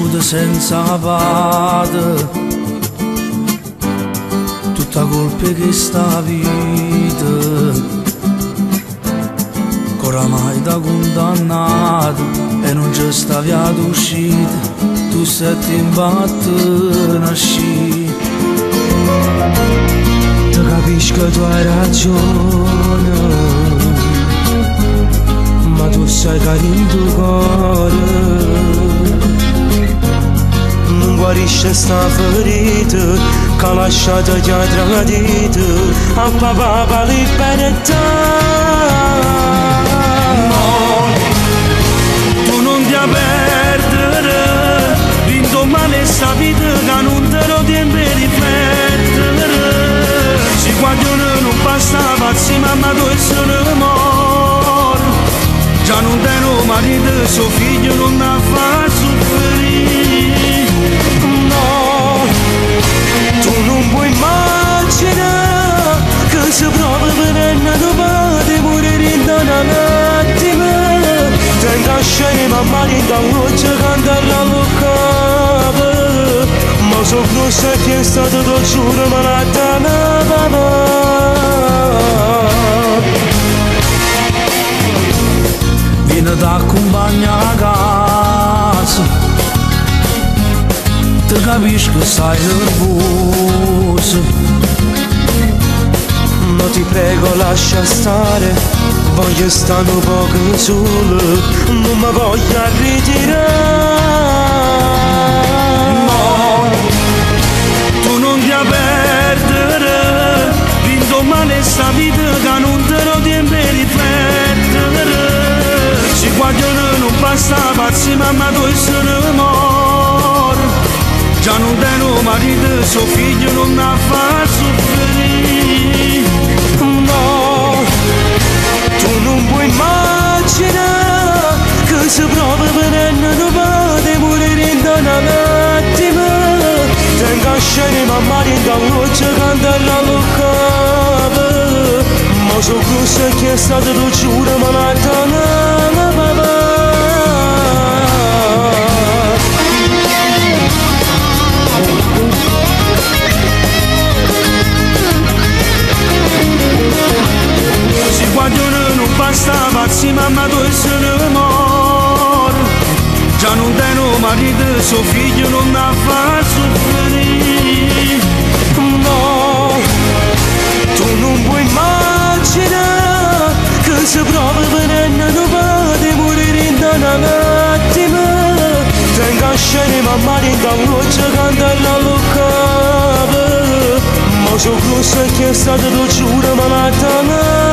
cresciuto senza padre, tutta colpa che sta vita, oramai da condannato e non c'è sta via d'uscita, tu sei in batte nasci. Ti capisco che tu hai ragione, ma tu sai carino tuo cuore non guarisce sta ferita che ha lasciato chi ha tradito a papà per libertà. No, tu non ti perdere, vinto male sta vita che non te lo tieni riflettere. Si guaglione non basta pazzi, mamma tu e sono morto, già non tengo marito, suo figlio non da far soffrire. No, tu non puoi immaginare che se proprio per una parte morire in un attimo. Tengo a scena mamma di da noce cantare lo capo, ma so grossa che è stato lo giuro ma la tanava. Vieni da accompagnare a casa, ti capisco sei nervoso, ma ti prego lascia stare, voglio stare un poco solo, non mi voglio ritirare. no, tu non ti perdere, vinto male sta vita che non te lo tieni per riflettere. Si guaglione non basta pazzi, mamma tu e sono morto, già non tengo marito, suo figlio non da far soffrire. No, tu non puoi immaginare che se proprio per una parte morire in un attimo. Tengo a scena mamma di da noce cantare lo capo, ma so grossa che è stato lo giuro ma la tanava. Si guaglione non basta pazzi, mamma tu e sono morto, già non tengo marito, suo figlio non da far soffrire. No, tu non puoi immaginare che se proprio per una parte morire in un attimo. Tengo a scena mamma di da noce cantare lo capo, ma so grossa che è stato lo giuro ma la tanava.